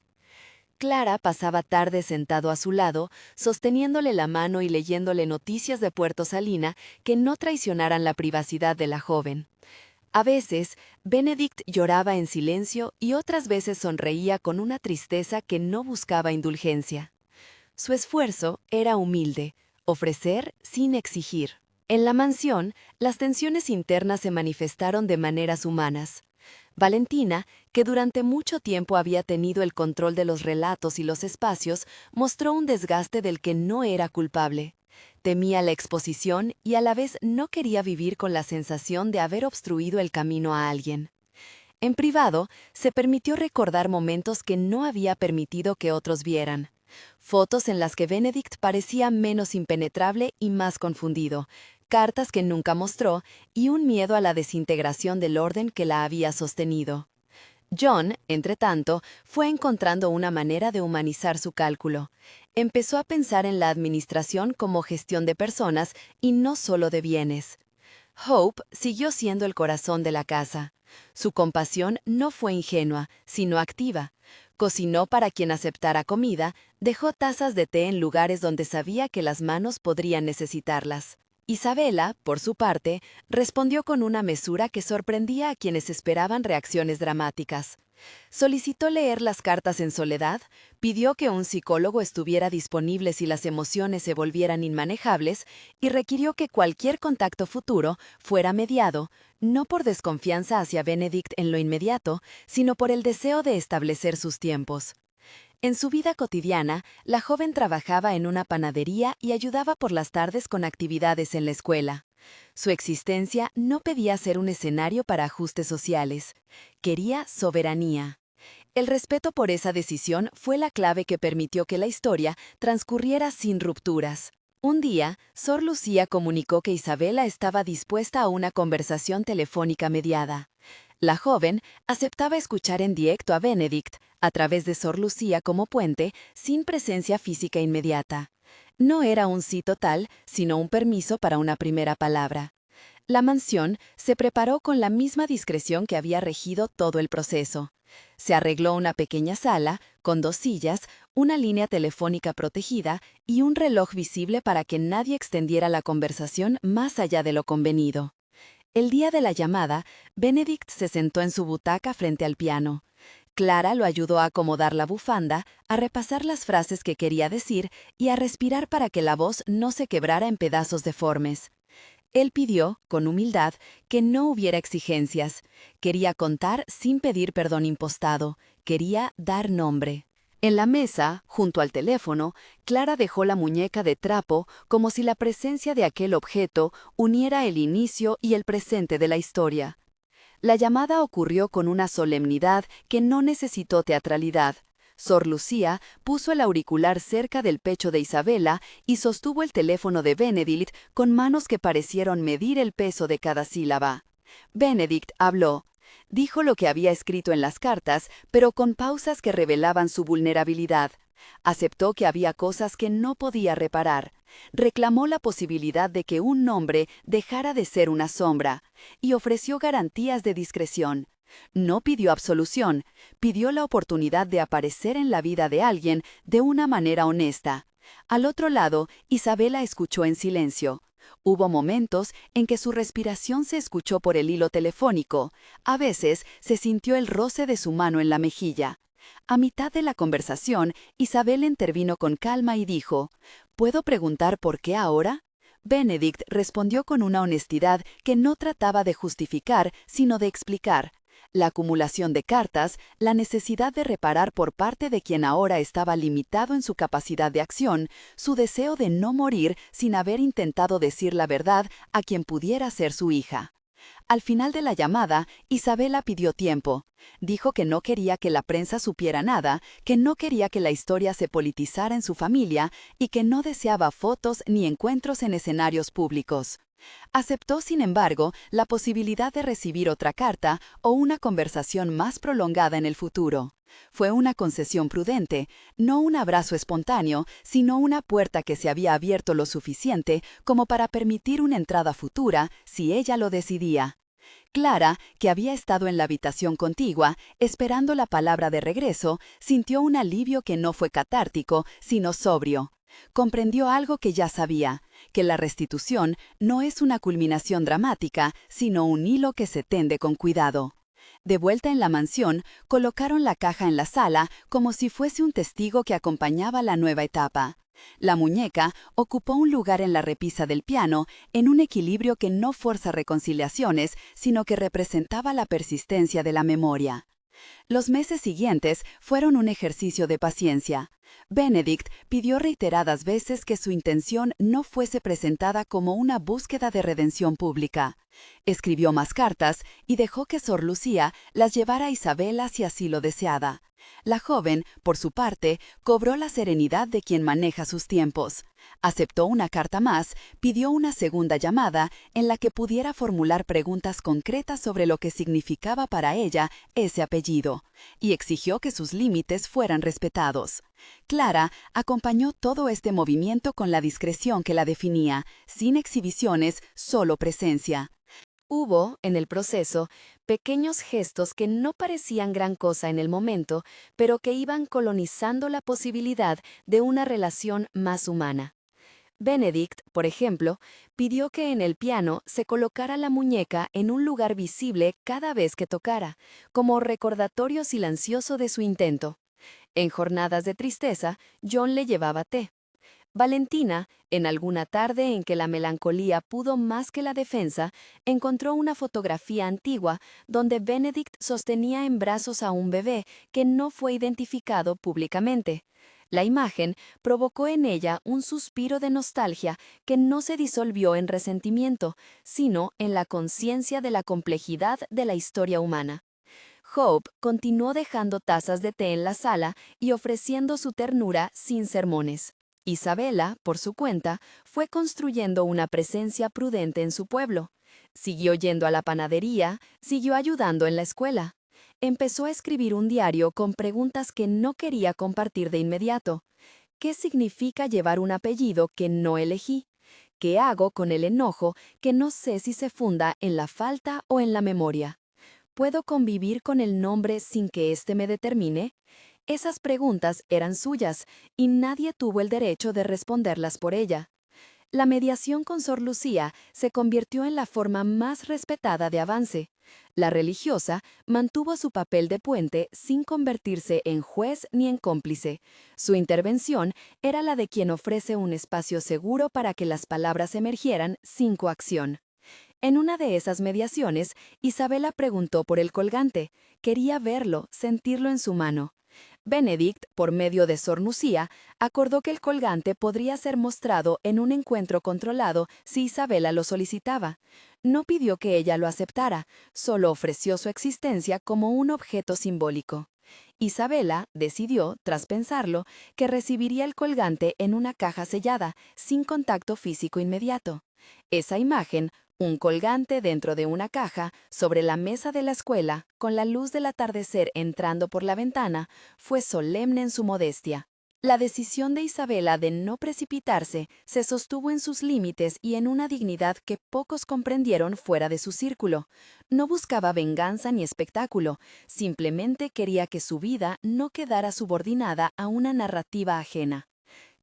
Clara pasaba tarde sentado a su lado, sosteniéndole la mano y leyéndole noticias de Puerto Salina que no traicionaran la privacidad de la joven. A veces, Benedict lloraba en silencio y otras veces sonreía con una tristeza que no buscaba indulgencia. Su esfuerzo era humilde, ofrecer sin exigir. En la mansión, las tensiones internas se manifestaron de maneras humanas. Valentina, que durante mucho tiempo había tenido el control de los relatos y los espacios, mostró un desgaste del que no era culpable. Temía la exposición y a la vez no quería vivir con la sensación de haber obstruido el camino a alguien. En privado, se permitió recordar momentos que no había permitido que otros vieran. Fotos en las que Benedict parecía menos impenetrable y más confundido, cartas que nunca mostró y un miedo a la desintegración del orden que la había sostenido. John, entretanto, fue encontrando una manera de humanizar su cálculo. Empezó a pensar en la administración como gestión de personas y no solo de bienes. Hope siguió siendo el corazón de la casa. Su compasión no fue ingenua, sino activa. Cocinó para quien aceptara comida, dejó tazas de té en lugares donde sabía que las manos podrían necesitarlas. Isabela, por su parte, respondió con una mesura que sorprendía a quienes esperaban reacciones dramáticas. Solicitó leer las cartas en soledad, pidió que un psicólogo estuviera disponible si las emociones se volvieran inmanejables y requirió que cualquier contacto futuro fuera mediado, no por desconfianza hacia Benedict en lo inmediato, sino por el deseo de establecer sus tiempos. En su vida cotidiana, la joven trabajaba en una panadería y ayudaba por las tardes con actividades en la escuela. Su existencia no pedía ser un escenario para ajustes sociales. Quería soberanía. El respeto por esa decisión fue la clave que permitió que la historia transcurriera sin rupturas. Un día, Sor Lucía comunicó que Isabela estaba dispuesta a una conversación telefónica mediada. La joven aceptaba escuchar en directo a Benedict, a través de Sor Lucía como puente, sin presencia física inmediata. No era un sí total, sino un permiso para una primera palabra. La mansión se preparó con la misma discreción que había regido todo el proceso. Se arregló una pequeña sala, con 2 sillas, una línea telefónica protegida y un reloj visible para que nadie extendiera la conversación más allá de lo convenido. El día de la llamada, Benedict se sentó en su butaca frente al piano. Clara lo ayudó a acomodar la bufanda, a repasar las frases que quería decir y a respirar para que la voz no se quebrara en pedazos deformes. Él pidió, con humildad, que no hubiera exigencias. Quería contar sin pedir perdón impostado. Quería dar nombre. En la mesa, junto al teléfono, Clara dejó la muñeca de trapo como si la presencia de aquel objeto uniera el inicio y el presente de la historia. La llamada ocurrió con una solemnidad que no necesitó teatralidad. Sor Lucía puso el auricular cerca del pecho de Isabela y sostuvo el teléfono de Benedict con manos que parecieron medir el peso de cada sílaba. Benedict habló. Dijo lo que había escrito en las cartas, pero con pausas que revelaban su vulnerabilidad. Aceptó que había cosas que no podía reparar. Reclamó la posibilidad de que un nombre dejara de ser una sombra, y ofreció garantías de discreción. No pidió absolución, pidió la oportunidad de aparecer en la vida de alguien de una manera honesta. Al otro lado, Isabela escuchó en silencio. Hubo momentos en que su respiración se escuchó por el hilo telefónico. A veces se sintió el roce de su mano en la mejilla. A mitad de la conversación, Isabel intervino con calma y dijo, ¿puedo preguntar por qué ahora? Benedict respondió con una honestidad que no trataba de justificar, sino de explicar. La acumulación de cartas, la necesidad de reparar por parte de quien ahora estaba limitado en su capacidad de acción, su deseo de no morir sin haber intentado decir la verdad a quien pudiera ser su hija. Al final de la llamada, Isabela pidió tiempo. Dijo que no quería que la prensa supiera nada, que no quería que la historia se politizara en su familia y que no deseaba fotos ni encuentros en escenarios públicos. Aceptó, sin embargo, la posibilidad de recibir otra carta o una conversación más prolongada en el futuro. Fue una concesión prudente, no un abrazo espontáneo, sino una puerta que se había abierto lo suficiente como para permitir una entrada futura si ella lo decidía. Clara, que había estado en la habitación contigua, esperando la palabra de regreso, sintió un alivio que no fue catártico, sino sobrio. Comprendió algo que ya sabía, que la restitución no es una culminación dramática, sino un hilo que se tende con cuidado. De vuelta en la mansión, colocaron la caja en la sala como si fuese un testigo que acompañaba la nueva etapa. La muñeca ocupó un lugar en la repisa del piano, en un equilibrio que no forza reconciliaciones, sino que representaba la persistencia de la memoria. Los meses siguientes fueron un ejercicio de paciencia. Benedict pidió reiteradas veces que su intención no fuese presentada como una búsqueda de redención pública. Escribió más cartas y dejó que Sor Lucía las llevara a Isabela si así lo deseaba. La joven, por su parte, cobró la serenidad de quien maneja sus tiempos. Aceptó una carta más, pidió una segunda llamada en la que pudiera formular preguntas concretas sobre lo que significaba para ella ese apellido, y exigió que sus límites fueran respetados. Clara acompañó todo este movimiento con la discreción que la definía, sin exhibiciones, solo presencia. Hubo, en el proceso, pequeños gestos que no parecían gran cosa en el momento, pero que iban colonizando la posibilidad de una relación más humana. Benedict, por ejemplo, pidió que en el piano se colocara la muñeca en un lugar visible cada vez que tocara, como recordatorio silencioso de su intento. En jornadas de tristeza, John le llevaba té. Valentina, en alguna tarde en que la melancolía pudo más que la defensa, encontró una fotografía antigua donde Benedict sostenía en brazos a un bebé que no fue identificado públicamente. La imagen provocó en ella un suspiro de nostalgia que no se disolvió en resentimiento, sino en la conciencia de la complejidad de la historia humana. Hope continuó dejando tazas de té en la sala y ofreciendo su ternura sin sermones. Isabela, por su cuenta, fue construyendo una presencia prudente en su pueblo. Siguió yendo a la panadería, siguió ayudando en la escuela. Empezó a escribir un diario con preguntas que no quería compartir de inmediato. ¿Qué significa llevar un apellido que no elegí? ¿Qué hago con el enojo que no sé si se funda en la falta o en la memoria? ¿Puedo convivir con el nombre sin que éste me determine? Esas preguntas eran suyas y nadie tuvo el derecho de responderlas por ella. La mediación con Sor Lucía se convirtió en la forma más respetada de avance. La religiosa mantuvo su papel de puente sin convertirse en juez ni en cómplice. Su intervención era la de quien ofrece un espacio seguro para que las palabras emergieran sin coacción. En una de esas mediaciones, Isabela preguntó por el colgante. Quería verlo, sentirlo en su mano. Benedict, por medio de Sor Lucía, acordó que el colgante podría ser mostrado en un encuentro controlado si Isabela lo solicitaba. No pidió que ella lo aceptara, solo ofreció su existencia como un objeto simbólico. Isabela decidió, tras pensarlo, que recibiría el colgante en una caja sellada, sin contacto físico inmediato. Esa imagen, un colgante dentro de una caja, sobre la mesa de la escuela, con la luz del atardecer entrando por la ventana, fue solemne en su modestia. La decisión de Isabela de no precipitarse se sostuvo en sus límites y en una dignidad que pocos comprendieron fuera de su círculo. No buscaba venganza ni espectáculo, simplemente quería que su vida no quedara subordinada a una narrativa ajena.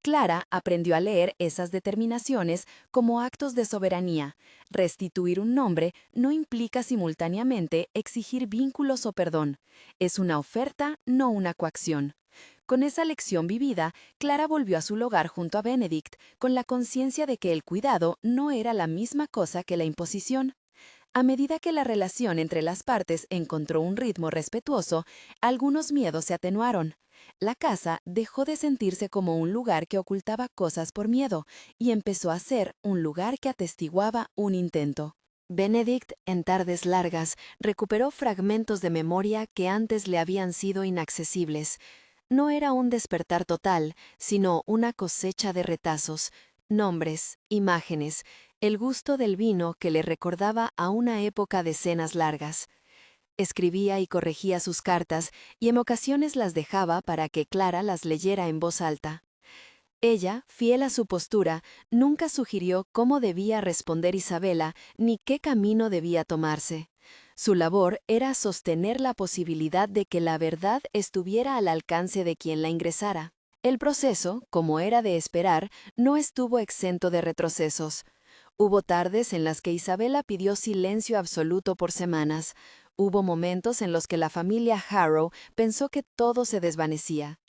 Clara aprendió a leer esas determinaciones como actos de soberanía. Restituir un nombre no implica simultáneamente exigir vínculos o perdón. Es una oferta, no una coacción. Con esa lección vivida, Clara volvió a su hogar junto a Benedict, con la conciencia de que el cuidado no era la misma cosa que la imposición. A medida que la relación entre las partes encontró un ritmo respetuoso, algunos miedos se atenuaron. La casa dejó de sentirse como un lugar que ocultaba cosas por miedo y empezó a ser un lugar que atestiguaba un intento. Benedict, en tardes largas, recuperó fragmentos de memoria que antes le habían sido inaccesibles. No era un despertar total, sino una cosecha de retazos, nombres, imágenes, el gusto del vino que le recordaba a una época de cenas largas. Escribía y corregía sus cartas y en ocasiones las dejaba para que Clara las leyera en voz alta. Ella, fiel a su postura, nunca sugirió cómo debía responder Isabela ni qué camino debía tomarse. Su labor era sostener la posibilidad de que la verdad estuviera al alcance de quien la ingresara. El proceso, como era de esperar, no estuvo exento de retrocesos. Hubo tardes en las que Isabela pidió silencio absoluto por semanas. Hubo momentos en los que la familia Harrow pensó que todo se desvanecía.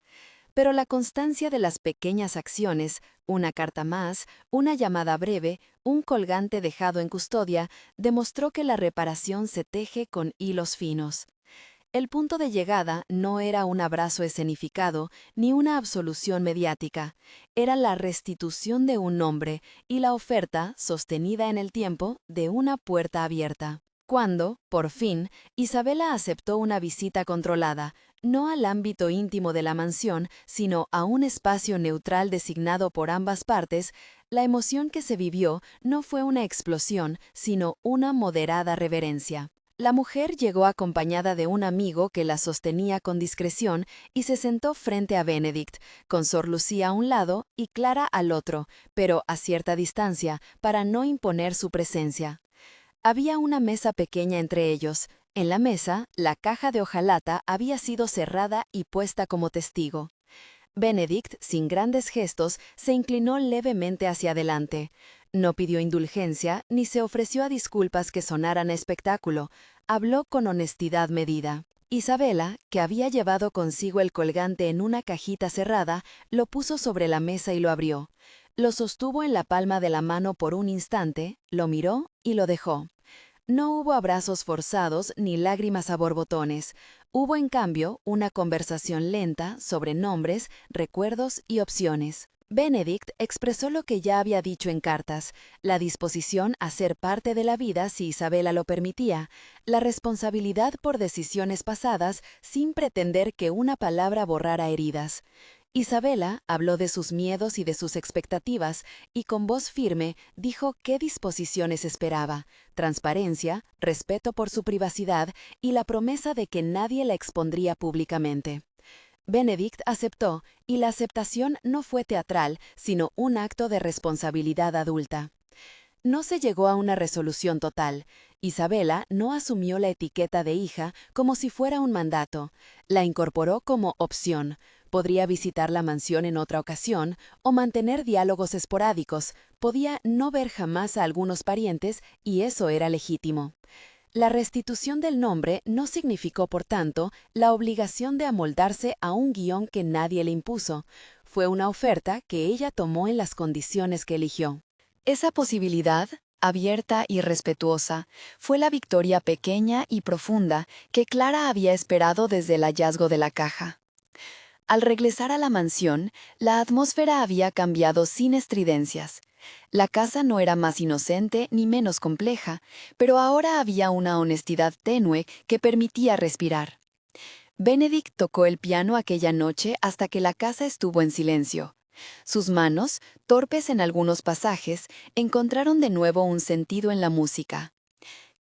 Pero la constancia de las pequeñas acciones, una carta más, una llamada breve, un colgante dejado en custodia, demostró que la reparación se teje con hilos finos. El punto de llegada no era un abrazo escenificado ni una absolución mediática, era la restitución de un nombre y la oferta, sostenida en el tiempo, de una puerta abierta. Cuando, por fin, Isabela aceptó una visita controlada, no al ámbito íntimo de la mansión, sino a un espacio neutral designado por ambas partes, la emoción que se vivió no fue una explosión, sino una moderada reverencia. La mujer llegó acompañada de un amigo que la sostenía con discreción y se sentó frente a Benedict, con Sor Lucía a un lado y Clara al otro, pero a cierta distancia, para no imponer su presencia. Había una mesa pequeña entre ellos. En la mesa, la caja de hojalata había sido cerrada y puesta como testigo. Benedict, sin grandes gestos, se inclinó levemente hacia adelante. No pidió indulgencia ni se ofreció a disculpas que sonaran a espectáculo. Habló con honestidad medida. Isabela, que había llevado consigo el colgante en una cajita cerrada, lo puso sobre la mesa y lo abrió. Lo sostuvo en la palma de la mano por un instante, lo miró y lo dejó. No hubo abrazos forzados ni lágrimas a borbotones. Hubo, en cambio, una conversación lenta sobre nombres, recuerdos y opciones. Benedict expresó lo que ya había dicho en cartas, la disposición a ser parte de la vida si Isabela lo permitía, la responsabilidad por decisiones pasadas sin pretender que una palabra borrara heridas. Isabela habló de sus miedos y de sus expectativas y con voz firme dijo qué disposiciones esperaba, transparencia, respeto por su privacidad y la promesa de que nadie la expondría públicamente. Benedict aceptó, y la aceptación no fue teatral, sino un acto de responsabilidad adulta. No se llegó a una resolución total. Isabela no asumió la etiqueta de hija como si fuera un mandato. La incorporó como opción. Podría visitar la mansión en otra ocasión o mantener diálogos esporádicos. Podía no ver jamás a algunos parientes y eso era legítimo. La restitución del nombre no significó, por tanto, la obligación de amoldarse a un guión que nadie le impuso. Fue una oferta que ella tomó en las condiciones que eligió. Esa posibilidad, abierta y respetuosa, fue la victoria pequeña y profunda que Clara había esperado desde el hallazgo de la caja. Al regresar a la mansión, la atmósfera había cambiado sin estridencias. La casa no era más inocente ni menos compleja, pero ahora había una honestidad tenue que permitía respirar. Benedict tocó el piano aquella noche hasta que la casa estuvo en silencio. Sus manos, torpes en algunos pasajes, encontraron de nuevo un sentido en la música.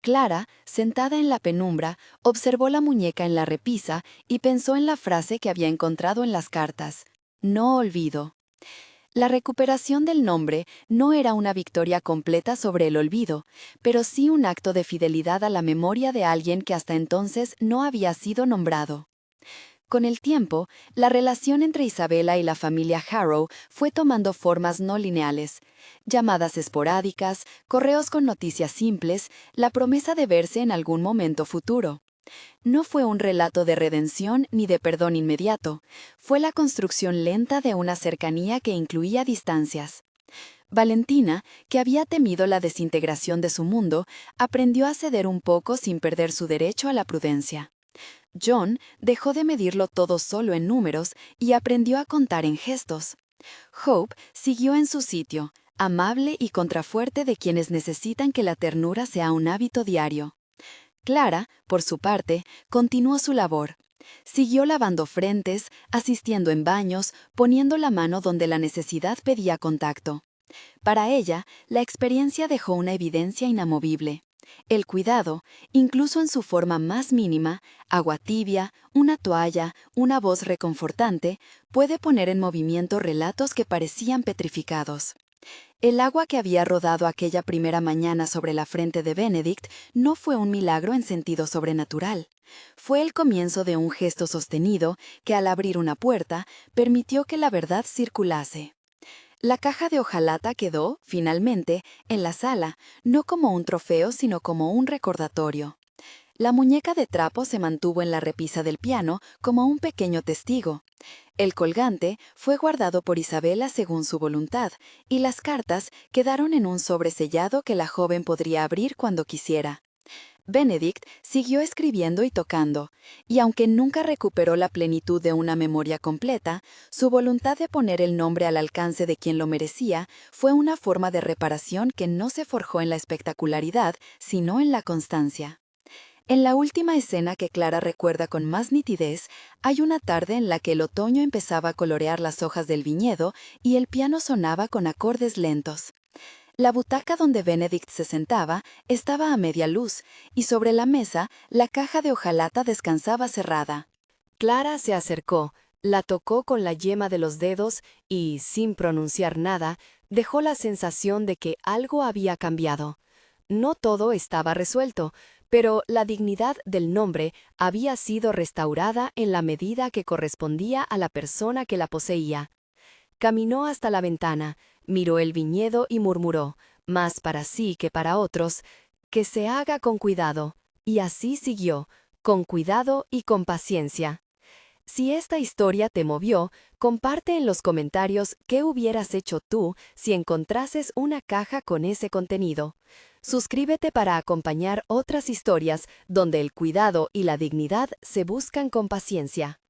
Clara, sentada en la penumbra, observó la muñeca en la repisa y pensó en la frase que había encontrado en las cartas: «No olvido». La recuperación del nombre no era una victoria completa sobre el olvido, pero sí un acto de fidelidad a la memoria de alguien que hasta entonces no había sido nombrado. Con el tiempo, la relación entre Isabela y la familia Harrow fue tomando formas no lineales. Llamadas esporádicas, correos con noticias simples, la promesa de verse en algún momento futuro. No fue un relato de redención ni de perdón inmediato, fue la construcción lenta de una cercanía que incluía distancias. Valentina, que había temido la desintegración de su mundo, aprendió a ceder un poco sin perder su derecho a la prudencia. John dejó de medirlo todo solo en números y aprendió a contar en gestos. Hope siguió en su sitio, amable y contrafuerte de quienes necesitan que la ternura sea un hábito diario. Clara, por su parte, continuó su labor. Siguió lavando frentes, asistiendo en baños, poniendo la mano donde la necesidad pedía contacto. Para ella, la experiencia dejó una evidencia inamovible. El cuidado, incluso en su forma más mínima, agua tibia, una toalla, una voz reconfortante, puede poner en movimiento relatos que parecían petrificados. El agua que había rodado aquella primera mañana sobre la frente de Benedict no fue un milagro en sentido sobrenatural. Fue el comienzo de un gesto sostenido que, al abrir una puerta, permitió que la verdad circulase. La caja de hojalata quedó, finalmente, en la sala, no como un trofeo, sino como un recordatorio. La muñeca de trapo se mantuvo en la repisa del piano como un pequeño testigo. El colgante fue guardado por Isabela según su voluntad, y las cartas quedaron en un sobre sellado que la joven podría abrir cuando quisiera. Benedict siguió escribiendo y tocando, y aunque nunca recuperó la plenitud de una memoria completa, su voluntad de poner el nombre al alcance de quien lo merecía fue una forma de reparación que no se forjó en la espectacularidad, sino en la constancia. En la última escena que Clara recuerda con más nitidez, hay una tarde en la que el otoño empezaba a colorear las hojas del viñedo y el piano sonaba con acordes lentos. La butaca donde Benedict se sentaba estaba a media luz, y sobre la mesa la caja de hojalata descansaba cerrada. Clara se acercó, la tocó con la yema de los dedos y, sin pronunciar nada, dejó la sensación de que algo había cambiado. No todo estaba resuelto, pero la dignidad del nombre había sido restaurada en la medida que correspondía a la persona que la poseía. Caminó hasta la ventana, miró el viñedo y murmuró, más para sí que para otros, que se haga con cuidado, y así siguió, con cuidado y con paciencia. Si esta historia te movió, comparte en los comentarios qué hubieras hecho tú si encontrases una caja con ese contenido. Suscríbete para acompañar otras historias donde el cuidado y la dignidad se buscan con paciencia.